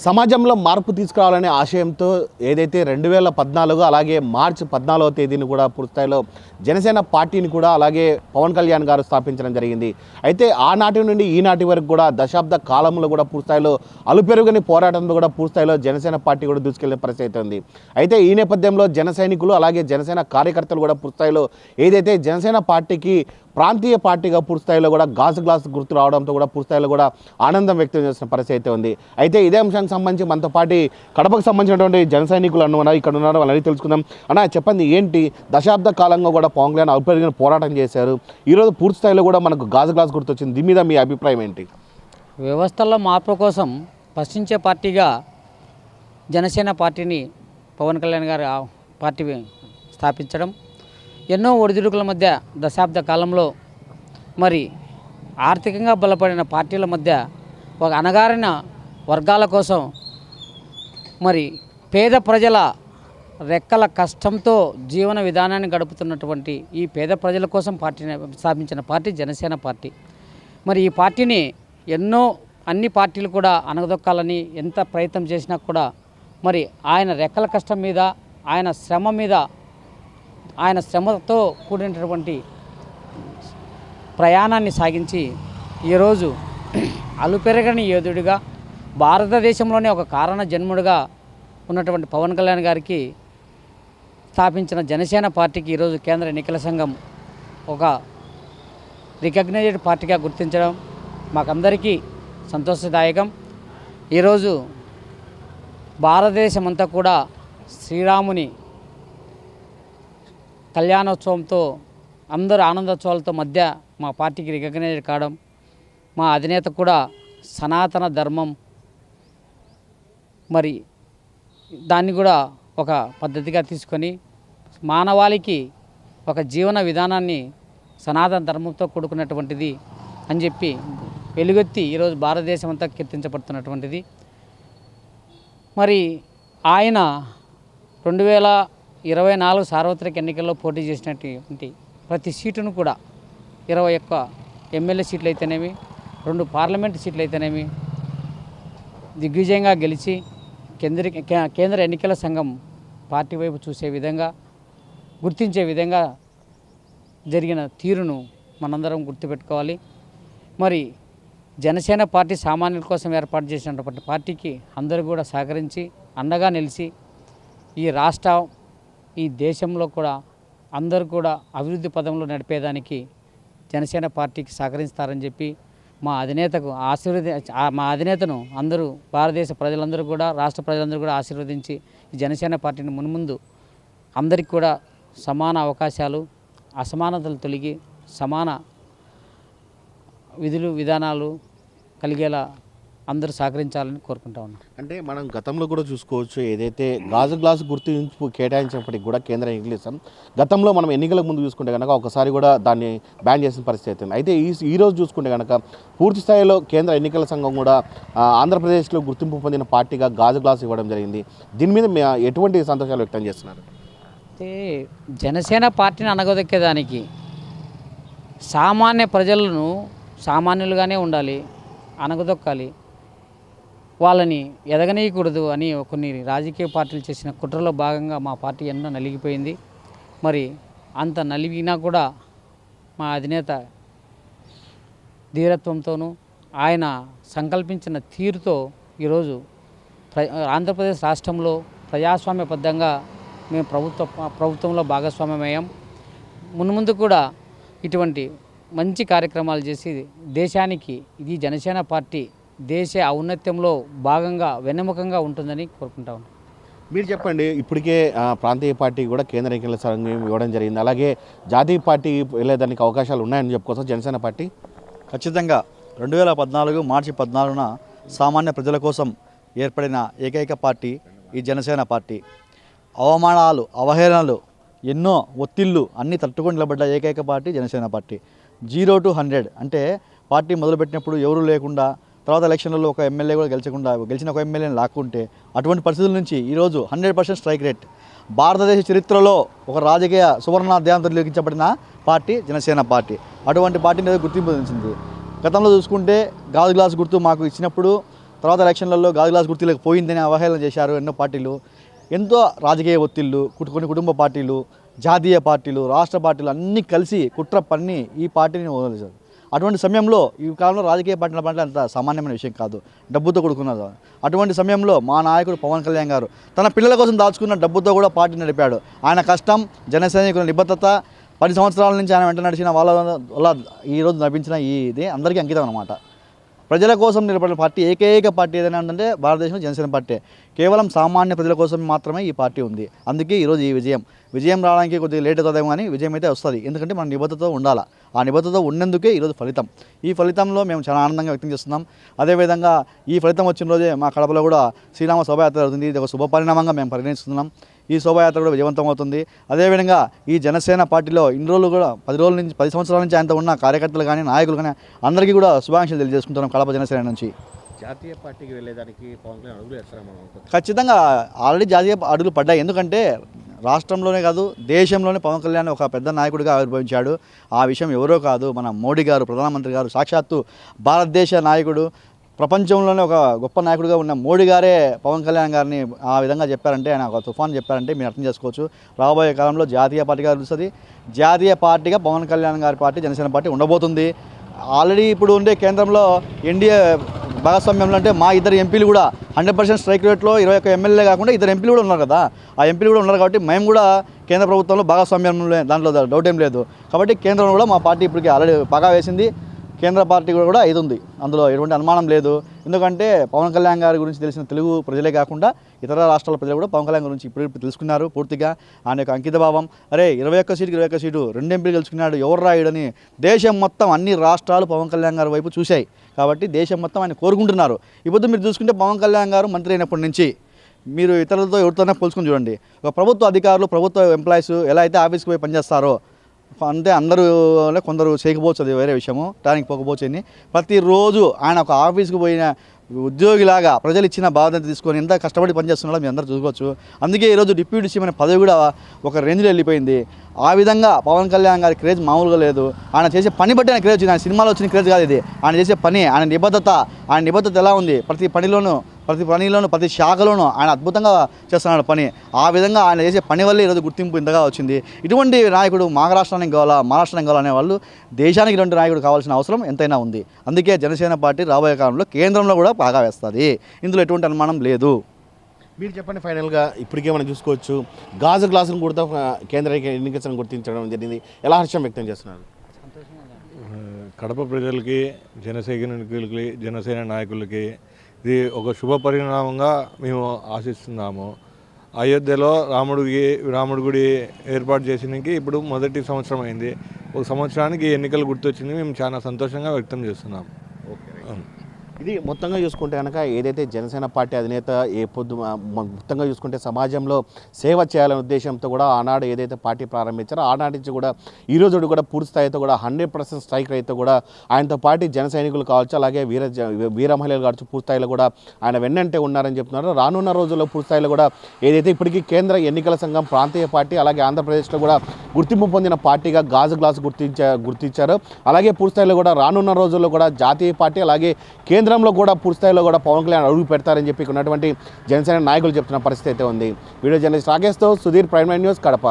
సమాజంలో మార్పు తీసుకురావాలనే ఆశయంతో ఏదైతే 2014 అలాగే మార్చి 14వ తేదీని కూడా పూర్తిస్థాయిలో జనసేన పార్టీని కూడా అలాగే పవన్ కళ్యాణ్ గారు స్థాపించడం జరిగింది. అయితే ఆనాటి నుండి ఈనాటి వరకు కూడా దశాబ్ద కాలంలో కూడా పూర్తిస్థాయిలో అలుపెరుగని పోరాటంతో కూడా పూర్తిస్థాయిలో జనసేన పార్టీ కూడా దూసుకెళ్లే పరిస్థితి ఉంది. అయితే ఈ నేపథ్యంలో జన సైనికులు అలాగే జనసేన కార్యకర్తలు కూడా పూర్తిస్థాయిలో ఏదైతే జనసేన పార్టీకి ప్రాంతీయ పార్టీగా పూర్తిస్థాయిలో కూడా గాజు గ్లాస్ గుర్తు రావడంతో కూడా పూర్తిస్థాయిలో కూడా ఆనందం వ్యక్తం చేసిన పరిస్థితి అయితే ఉంది. అయితే ఇదే అంశానికి సంబంధించి మనతో పాటు కడపకు సంబంధించినటువంటి జన సైనికులు అన్న ఇక్కడ ఉన్నారు, వాళ్ళని తెలుసుకుందాం. అన్న చెప్పండి, ఏంటి దశాబ్ద కాలంగా కూడా పవన్ కళ్యాణ్ అల్పరిగిన పోరాటం చేశారు, ఈరోజు పూర్తిస్థాయిలో కూడా మనకు గాజు గ్లాస్ గుర్తు వచ్చింది, దీని మీద మీ అభిప్రాయం ఏంటి? వ్యవస్థల్లో మార్పు కోసం ప్రశ్నించే పార్టీగా జనసేన పార్టీని పవన్ కళ్యాణ్ గారు పార్టీ స్థాపించడం, ఎన్నో ఒడిదుడుకుల మధ్య దశాబ్ద కాలంలో మరి ఆర్థికంగా బలపడిన పార్టీల మధ్య ఒక అణగారిన వర్గాల కోసం మరి పేద ప్రజల రెక్కల కష్టంతో జీవన విధానాన్ని గడుపుతున్నటువంటి ఈ పేద ప్రజల కోసం పార్టీని స్థాపించిన పార్టీ జనసేన పార్టీ. మరి ఈ పార్టీని అన్ని పార్టీలు కూడా అణగదొక్కాలని ఎంత ప్రయత్నం చేసినా కూడా మరి ఆయన రెక్కల కష్టం మీద, ఆయన శ్రమతో కూడినటువంటి ప్రయాణాన్ని సాగించి ఈరోజు అలుపెరగని యోధుడిగా భారతదేశంలోనే ఒక కారణ జన్ముడిగా ఉన్నటువంటి పవన్ కళ్యాణ్ గారికి స్థాపించిన జనసేన పార్టీకి ఈరోజు కేంద్ర ఎన్నికల సంఘం ఒక రికగ్నైజ్డ్ పార్టీగా గుర్తించడం మాకందరికీ సంతోషదాయకం. ఈరోజు భారతదేశం అంతా కూడా శ్రీరాముని కళ్యాణోత్సవంతో అందరూ ఆనందోత్సవాలతో మధ్య మా పార్టీకి రికగ్నైజ్ కావడం, మా అధినేత కూడా సనాతన ధర్మం మరి దాన్ని కూడా ఒక పద్ధతిగా తీసుకొని మానవాళికి ఒక జీవన విధానాన్ని సనాతన ధర్మంతో కూడుకున్నటువంటిది అని చెప్పి వెలుగెత్తి ఈరోజు భారతదేశం అంతా కీర్తించబడుతున్నటువంటిది. మరి ఆయన 2024 సార్వత్రిక ఎన్నికల్లో పోటీ చేసినటువంటి ప్రతి సీటును కూడా 21 ఎమ్మెల్యే సీట్లు అయితేనేమి, 2 పార్లమెంటు సీట్లు అయితేనేమి దిగ్విజయంగా గెలిచి కేంద్ర ఎన్నికల సంఘం పార్టీ వైపు చూసే విధంగా, గుర్తించే విధంగా జరిగిన తీరును మనందరం గుర్తుపెట్టుకోవాలి. మరి జనసేన పార్టీ సామాన్యుల కోసం ఏర్పాటు చేసినటువంటి పార్టీకి అందరూ కూడా సహకరించి అండగా నిలిచి ఈ రాష్ట్రం, ఈ దేశంలో కూడా అందరూ కూడా అభివృద్ధి పదంలో నడిపేదానికి జనసేన పార్టీకి సహకరిస్తారని చెప్పి మా అధినేతను అందరూ భారతదేశ ప్రజలందరూ కూడా, రాష్ట్ర ప్రజలందరూ కూడా ఆశీర్వదించి ఈ జనసేన పార్టీని మున్ముందు అందరికీ కూడా సమాన అవకాశాలు, అసమానతలు తొలగి సమాన విధులు విధానాలు కలిగేలా అందరూ సహకరించాలని కోరుకుంటా ఉన్నాం. అంటే మనం గతంలో కూడా చూసుకోవచ్చు, ఏదైతే గాజు గ్లాసు గుర్తింపు కేటాయించినప్పటికీ కూడా కేంద్ర ఎన్నికల సంఘం గతంలో మనం ఎన్నికలకు ముందు చూసుకుంటే కనుక ఒకసారి కూడా దాన్ని బ్యాన్ చేసిన పరిస్థితి ఉంది. అయితే ఈరోజు చూసుకుంటే కనుక పూర్తి స్థాయిలో కేంద్ర ఎన్నికల సంఘం కూడా ఆంధ్రప్రదేశ్లో గుర్తింపు పొందిన పార్టీగా గాజు గ్లాసు ఇవ్వడం జరిగింది. దీని మీద ఎటువంటి సంతోషాలు వ్యక్తం చేస్తున్నారు? అయితే జనసేన పార్టీని అనగదొక్కేదానికి సామాన్య ప్రజలను సామాన్యులుగానే ఉండాలి, అనగదొక్కాలి, వాళ్ళని ఎదగనీయకూడదు అని కొన్ని రాజకీయ పార్టీలు చేసిన కుట్రలో భాగంగా మా పార్టీ ఎన్నో నలిగిపోయింది. మరి అంత నలిగినా కూడా మా అధినేత ధీరత్వంతోనూ ఆయన సంకల్పించిన తీరుతో ఈరోజు ఆంధ్రప్రదేశ్ రాష్ట్రంలో ప్రజాస్వామ్యబద్ధంగా మేము ప్రభుత్వంలో భాగస్వామ్యమయ్యాం. మున్ముందు కూడా ఇటువంటి మంచి కార్యక్రమాలు చేసి దేశానికి ఇది జనసేన పార్టీ దేశ ఔన్నత్యంలో భాగంగా వెన్నెముకంగా ఉంటుందని కోరుకుంటా ఉన్నాం. మీరు చెప్పండి, ఇప్పటికే ప్రాంతీయ పార్టీ కూడా కేంద్ర ఎన్నికల సంఘం ఇవ్వడం జరిగింది, అలాగే జాతీయ పార్టీ వెళ్ళేదానికి అవకాశాలు ఉన్నాయని చెప్పుకోవచ్చు జనసేన పార్టీ? ఖచ్చితంగా 2014 మార్చి 14న సామాన్య ప్రజల కోసం ఏర్పడిన ఏకైక పార్టీ ఈ జనసేన పార్టీ. అవమానాలు, అవహేళనలు, ఎన్నో ఒత్తిళ్ళు అన్నీ తట్టుకొని నిలబడ్డ ఏకైక పార్టీ జనసేన పార్టీ. 0 to 100 అంటే పార్టీ మొదలుపెట్టినప్పుడు ఎవరూ లేకుండా, తర్వాత ఎలక్షన్లలో ఒక ఎమ్మెల్యే కూడా గెలిచిన ఒక ఎమ్మెల్యేని లాక్కుంటే అటువంటి పరిస్థితుల నుంచి ఈరోజు 100% స్ట్రైక్ రేట్ భారతదేశ చరిత్రలో ఒక రాజకీయ సువర్ణాధ్యాయంతో లిఖించబడిన పార్టీ జనసేన పార్టీ. అటువంటి పార్టీని గుర్తింపు పొందించింది. గతంలో చూసుకుంటే గాజు గ్లాస్ గుర్తు మాకు ఇచ్చినప్పుడు తర్వాత ఎలక్షన్లలో గాజు గ్లాస్ గుర్తులకు పోయిందని అవహేళన చేశారు ఎన్నో పార్టీలు. ఎంతో రాజకీయ ఒత్తిళ్ళు, కొన్ని కుటుంబ పార్టీలు, జాతీయ పార్టీలు, రాష్ట్ర పార్టీలు అన్నీ కలిసి కుట్ర పన్ని ఈ పార్టీని వదిలేశారు. అటువంటి సమయంలో ఈ కాలంలో రాజకీయ పార్టీల పట్ల అంత సామాన్యమైన విషయం కాదు, డబ్బుతో కూడుకున్నది. అటువంటి సమయంలో మా నాయకుడు పవన్ కళ్యాణ్ గారు తన పిల్లల కోసం దాచుకున్న డబ్బుతో కూడా పార్టీ నడిపాడు. ఆయన కష్టం, జన సైనికుల నిబద్ధత, 10 సంవత్సరాల నుంచి ఆయన వెంట నడిచిన వాళ్ళ వల్ల ఈరోజు లభించిన ఇది అందరికీ అంకితం అన్నమాట. ప్రజల కోసం నిలబడిన పార్టీ ఏకైక పార్టీ ఏదైనా ఉందంటే భారతదేశంలో జనసేన పార్టీ. కేవలం సామాన్య ప్రజల కోసం మాత్రమే ఈ పార్టీ ఉంది. అందుకే ఈరోజు ఈ విజయం రావడానికి కొద్దిగా లేట్ అవుతుందేమో కానీ విజయం అయితే వస్తుంది. ఎందుకంటే మన నిబద్ధతతో ఉండాలి. ఆ నిబద్ధతతో ఉన్నందుకే ఈరోజు ఫలితం. ఈ ఫలితంలో మేము చాలా ఆనందంగా వ్యక్తం చేస్తున్నాం. అదేవిధంగా ఈ ఫలితం వచ్చిన రోజే మా కడపలో కూడా శ్రీరామ శోభయాత్ర అవుతుంది. ఇది ఒక శుభ పరిణామంగా మేము పరిగణిస్తున్నాం. ఈ శోభయాత్ర కూడా విజయవంతం అవుతుంది. అదేవిధంగా ఈ జనసేన పార్టీలో ఇన్ని రోజులు కూడా 10 సంవత్సరాల నుంచి ఆయనతో ఉన్న కార్యకర్తలు కానీ నాయకులు కానీ అందరికీ కూడా శుభాకాంక్షలు తెలియజేసుకుంటున్నాం కడప జనసేన నుంచి. జాతీయ పార్టీకి వెళ్ళేదానికి పవన్ కళ్యాణ్ అడుగులు వేస్తారా మనం? ఖచ్చితంగా ఆల్రెడీ జాతీయ అడుగులు పడ్డాయి. ఎందుకంటే రాష్ట్రంలోనే కాదు దేశంలోనే పవన్ కళ్యాణ్ ఒక పెద్ద నాయకుడిగా ఆవిర్భవించాడు. ఆ విషయం ఎవరో కాదు, మన మోడీ గారు, ప్రధానమంత్రి గారు, సాక్షాత్తు భారతదేశ నాయకుడు, ప్రపంచంలోనే ఒక గొప్ప నాయకుడిగా ఉన్న మోడీ గారే పవన్ కళ్యాణ్ గారిని ఆ విధంగా చెప్పారంటే, ఆయన ఒక తుఫాన్ చెప్పారంటే మీరు అర్థం చేసుకోవచ్చు. రాబోయే కాలంలో జాతీయ పార్టీగా తెలుస్తుంది. జాతీయ పార్టీగా పవన్ కళ్యాణ్ గారి పార్టీ జనసేన పార్టీ ఉండబోతుంది. ఆల్రెడీ ఇప్పుడు ఉండే కేంద్రంలో ఎన్డీఏ భాగస్వామ్యంలో అంటే మా ఇద్దరు ఎంపీలు కూడా 100% స్ట్రైక్ రేట్లో 21 ఎమ్మెల్యే కాకుండా 2 ఎంపీలు కూడా ఉన్నారు కదా. ఆ ఎంపీలు కూడా ఉన్నారు కాబట్టి మేము కూడా కేంద్ర ప్రభుత్వంలో భాగస్వామ్యంలో దాంట్లో డౌట్ ఏం లేదు. కాబట్టి కేంద్రంలో కూడా మా పార్టీ ఇప్పటికీ ఆల్రెడీ పగా వేసింది. కేంద్ర పార్టీ కూడా ఇది ఉంది, అందులో ఎటువంటి అనుమానం లేదు. ఎందుకంటే పవన్ కళ్యాణ్ గారి గురించి తెలిసిన తెలుగు ప్రజలే కాకుండా ఇతర రాష్ట్రాల ప్రజలు కూడా పవన్ కళ్యాణ్ గురించి ఇప్పుడు తెలుసుకున్నారు పూర్తిగా. ఆయన యొక్క అంకిత భావం, అరే 21 సీటుకి 21 సీటు 2 ఎంపీలు గెలుచుకున్నాడు ఎవరు రాయుడని దేశం మొత్తం అన్ని రాష్ట్రాలు పవన్ కళ్యాణ్ గారి వైపు చూశాయి. కాబట్టి దేశం మొత్తం ఆయన కోరుకుంటున్నారు. ఇప్పుడు మీరు చూసుకుంటే పవన్ కళ్యాణ్ గారు మంత్రి అయినప్పటి నుంచి మీరు ఇతరులతో ఎవరితోనే పోల్చుకొని చూడండి. ఒక ప్రభుత్వ అధికారులు, ప్రభుత్వ ఎంప్లాయీస్ ఎలా అయితే ఆఫీస్కి పోయి పనిచేస్తారో అంతే అందరూ కొందరు చేయకపోవచ్చు, అది వేరే విషయము, దానికి పోకపోవచ్చు అని ప్రతిరోజు ఆయన ఒక ఆఫీస్కి పోయిన ఉద్యోగిలాగా ప్రజలు ఇచ్చిన బాధ్యత తీసుకొని ఎంత కష్టపడి పనిచేస్తున్నాడో మీరు అందరూ చూసుకోవచ్చు. అందుకే ఈరోజు డిప్యూటీ సీఎం అనే పదవి కూడా ఒక రేంజ్లో వెళ్ళిపోయింది. ఆ విధంగా పవన్ కళ్యాణ్ గారి క్రేజ్ మామూలుగా లేదు. ఆయన చేసే పని బట్టి ఆయన క్రేజ్ వచ్చింది. ఆయన సినిమాలో వచ్చిన క్రేజ్ కాదు ఇది. ఆయన చేసే పని, ఆయన నిబద్ధత ఎలా ఉంది, ప్రతి పనిలోనూ ప్రతి శాఖలోనూ ఆయన అద్భుతంగా చేస్తున్నాడు పని. ఆ విధంగా ఆయన చేసే పని వల్లే ఈరోజు గుర్తింపు ఇంతగా వచ్చింది. ఇటువంటి నాయకుడు మా రాష్ట్రానికి కావాలా, మహారాష్ట్రానికి కావాలనే వాళ్ళు దేశానికి ఇటువంటి నాయకుడు కావాల్సిన అవసరం ఎంతైనా ఉంది. అందుకే జనసేన పార్టీ రాబోయే కాలంలో కేంద్రంలో కూడా బాగా వేస్తుంది. ఇందులో ఎటువంటి అనుమానం లేదు. మీరు చెప్పండి ఫైనల్గా, ఇప్పటికే మనం చూసుకోవచ్చు గాజు గ్లాసును కూడా కేంద్ర ఎన్నికల సంఘం గుర్తించడం జరిగింది. ఎలా హర్షం వ్యక్తం చేస్తున్నారు? కడప ప్రజలకి, జనసైనికులకి, జనసేన నాయకులకి ఇది ఒక శుభ పరిణామంగా మేము ఆశిస్తున్నాము. అయోధ్యలో రాముడి గుడి ఏర్పాటు చేసినకి ఇప్పుడు మొదటి సంవత్సరం అయింది. ఒక సంవత్సరానికి ఎన్నికలు గుర్తొచ్చింది. మేము చాలా సంతోషంగా వ్యక్తం చేస్తున్నాం. ఇది మొత్తంగా చూసుకుంటే కనుక ఏదైతే జనసేన పార్టీ అధినేత మొత్తంగా చూసుకుంటే సమాజంలో సేవ చేయాలనే ఉద్దేశంతో కూడా ఆనాడు ఏదైతే పార్టీ ప్రారంభించారో ఆనాటి నుంచి కూడా ఈ రోజు కూడా పూర్తి స్థాయితో కూడా 100% స్ట్రైక్ రైతు కూడా ఆయనతో పాటు జన సైనికులు కావచ్చు, అలాగే వీర మహిళలు కావచ్చు, పూర్తి స్థాయిలో కూడా ఆయన వెన్నంటే ఉన్నారని చెప్తున్నారు. రానున్న రోజుల్లో పూర్తి స్థాయిలో కూడా ఏదైతే ఇప్పటికీ కేంద్ర ఎన్నికల సంఘం ప్రాంతీయ పార్టీ అలాగే ఆంధ్రప్రదేశ్లో కూడా గుర్తింపు పొందిన పార్టీగా గాజు గ్లాసు గుర్తించారు. అలాగే పూర్తి స్థాయిలో కూడా రానున్న రోజుల్లో కూడా జాతీయ పార్టీ అలాగే కేంద్రంలో కూడా పూర్తి స్థాయిలో కూడా పవన్ కళ్యాణ్ అడుగు పెడతారని చెప్పి ఉన్నటువంటి జనసేన నాయకులు చెప్తున్న పరిస్థితి అయితే ఉంది. వీడియో జర్నలిస్ట్ రాకేష్తో సుధీర్, ప్రైమ్9 న్యూస్, కడప.